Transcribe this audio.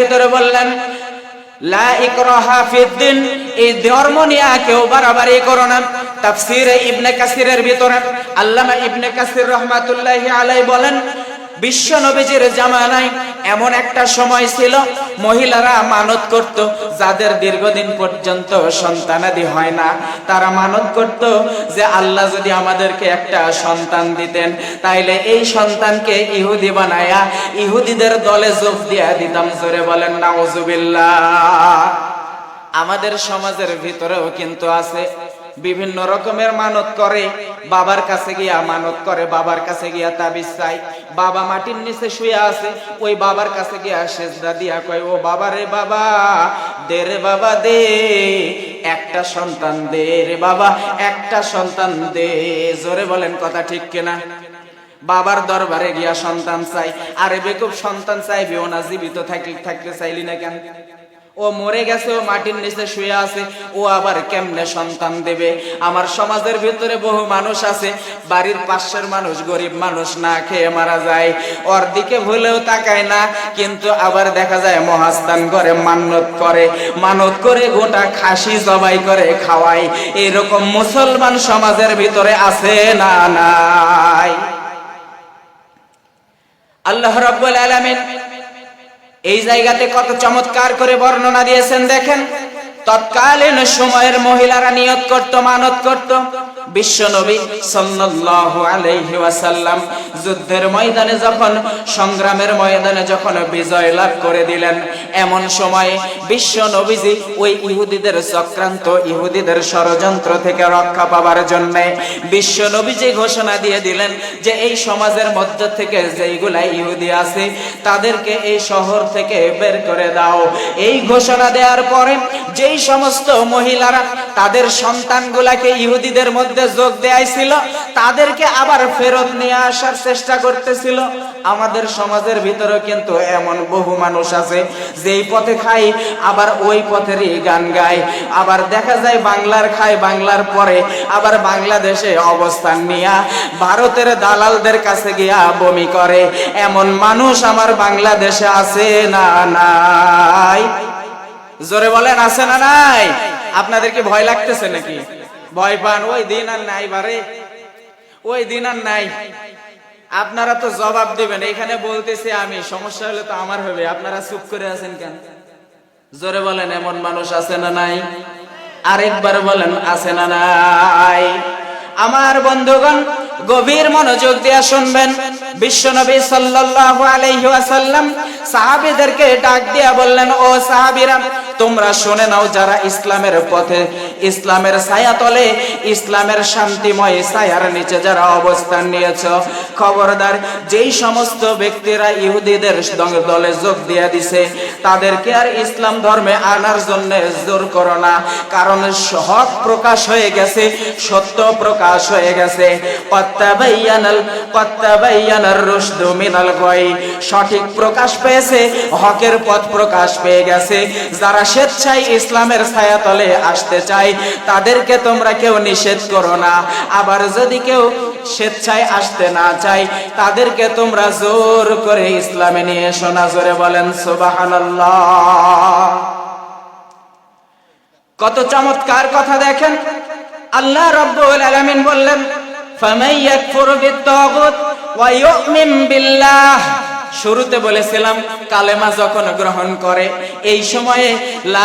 ভিতরে বললেন লা ইকরাহা ফিদ্দিন, এই ধর্ম নিয়ে কেউ বাড়াবাড়ি করো না। তাফসীরে ইবনে কাসিরের ভিতরে আল্লামা ইবনে কাসির রাহমাতুল্লাহি আলাইহি বলেন, বিশ্ব নবীজির জামানায় এমন একটা সময় ছিল মহিলারা মানত করত, যাদের দীর্ঘদিন পর্যন্ত সন্তানাদি হয় না, তারা মানত করত যে আল্লাহ যদি আমাদেরকে একটা সন্তান দিতেন তাইলে এই সন্তানকে ইহুদি বানায়া ইহুদিদের দলে যোগ দিয়া দিতাম। জোরে বলেন নাউজুবিল্লাহ। আমাদের সমাজের ভিতরেও কিন্তু আছে, বিভিন্ন রকমের মানত করে, বাবার কাছে গিয়া মানত করে, বাবার কাছে গিয়া তাবিজ চাই, বাবা মাটির নিচে শুয়ে আছে, ওই বাবার কাছে গিয়া সেজদা দিয়া কয়, ও বাবা রে বাবা, দে রে বাবা দে, একটা সন্তান দে রে বাবা, একটা সন্তান দে। জোরে বলেন কথা ঠিক কিনা? বাবার দরবারে গিয়া সন্তান চাই। আরে বেকুব, সন্তান চাইবেও না, জীবিত থাকলে চাইলি না কেন? ও মরে গেছে, ও মাটির নিচে শুয়ে আছে, ও আবার কেমনে সন্তান দেবে? আমার সমাজের ভিতরে বহু মানুষ আছে, বাড়ির পাশের মানুষ, গরিব মানুষ, না খেয়ে মারা যায়, ওর দিকে ভুলেও তাকায় না, কিন্তু আবার দেখা যায় মহাস্থান করে মানত করে গোটা খাসি জবাই করে খাওয়ায়। এরকম মুসলমান সমাজের ভিতরে আছে না নাই? আল্লাহ রাব্বুল আলামিন এই জায়গাতে কত চমৎকার করে বর্ণনা দিয়েছেন দেখেন। তৎকালীন সময়ের মহিলারা নিয়ত করত, মানত করত, বিশ্ব নবী সাল্লাল্লাহু আলাইহি ওয়াসাল্লাম যুদ্ধের ময়দানে যখন, সংগ্রামের ময়দানে যখন বিজয় লাভ করে দিলেন, এমন সময়ে বিশ্ব নবীজি ওই ইহুদিদের চক্রান্ত, ইহুদিদের ষড়যন্ত্র থেকে রক্ষা পাবার জন্য বিশ্ব নবীজি ঘোষণা দিয়ে দিলেন যে এই সমাজের মধ্য থেকে যেইগুলা ইহুদি আছে তাদেরকে এই শহর থেকে বের করে দাও। এই ঘোষণা দেওয়ার পরে যেই সমস্ত মহিলারা তাদের সন্তানগুলাকে ইহুদিদের মধ্যে যোগ দেয়াইছিল, তাদেরকে আবার ফেরত নিয়ে আসার চেষ্টা করতেছিল। আমাদের সমাজের ভিতরে কিন্তু এমন বহু মানুষ আছে, যেই পথে খায় আবার ওই পথেরই গান গায়, আবার দেখা যায় বাংলার খায়, বাংলার পরে আবার বাংলাদেশে অবস্থান নিয়া ভারতের দালালদের কাছে গিয়া বমি করে। এমন মানুষ আমার বাংলাদেশে আছে না নাই? জোরে বলেন আছে না নাই? আপনাদের কি ভয় লাগতেছে নাকি? ভয় পান? ওই দিন আর নাই বারে, ওই দিন আর নাই। আপনারা তো জবাব দিবেন, এখানে বলতেছি আমি, সমস্যা হলে তো আমার হবে, আপনারা চুপ করে আছেন কেন? জোরে বলেন এমন মানুষ আছে না নাই? আরেকবার বলেন আছে না নাই? আমার বন্ধুগণ, গভীর মনোযোগ দিয়ে শুনবেন। বিশ্বনবী সাল্লাল্লাহু আলাইহি ওয়াসাল্লাম সাহাবীদেরকে ডাক দিয়া বললেন, ও সাহাবীরা, তোমরা শুনে নাও, যারা ইসলামের পথে, ইসলামের ছায়াতলে, ইসলামের শান্তিময় ছায়ার নিচে যারা অবস্থান নিয়েছো, খবরদার, যেই সমস্ত ব্যক্তিরা ইহুদিদের দলে যোগ দিয়ে দিছে তাদেরকে আর ইসলাম ধর্মে আনার জন্য জোর করো না, কারণ হক প্রকাশ হয়ে গেছে, সত্য প্রকাশ হয়ে গেছে। কাত্তাবাইয়ানার রুশদু মিনাল গায়, সঠিক প্রকাশ পেয়েছে, হকের পথ প্রকাশ পেয়ে গেছে। যারা স্বেচ্ছায় ইসলামের ছায়াতলে আসতে চায় তাদেরকে তোমরা কেউ নিষেধ করো না, আবার যদি কেউ স্বেচ্ছায় আসতে না চায় তাদেরকে তোমরা জোর করে ইসলামে নিয়ে এসো না। জোরে বলেন সুবহানাল্লাহ। কত চমৎকার কথা দেখেন। আল্লাহ রাব্বুল আলামিন বললেন, ফামান ইয়াকফুর বিত-তাগুত ওয়া ইউমিন বিল্লাহ। শুরুতে বলেছিলাম কালেমা যখন গ্রহণ করে, এই সময়ে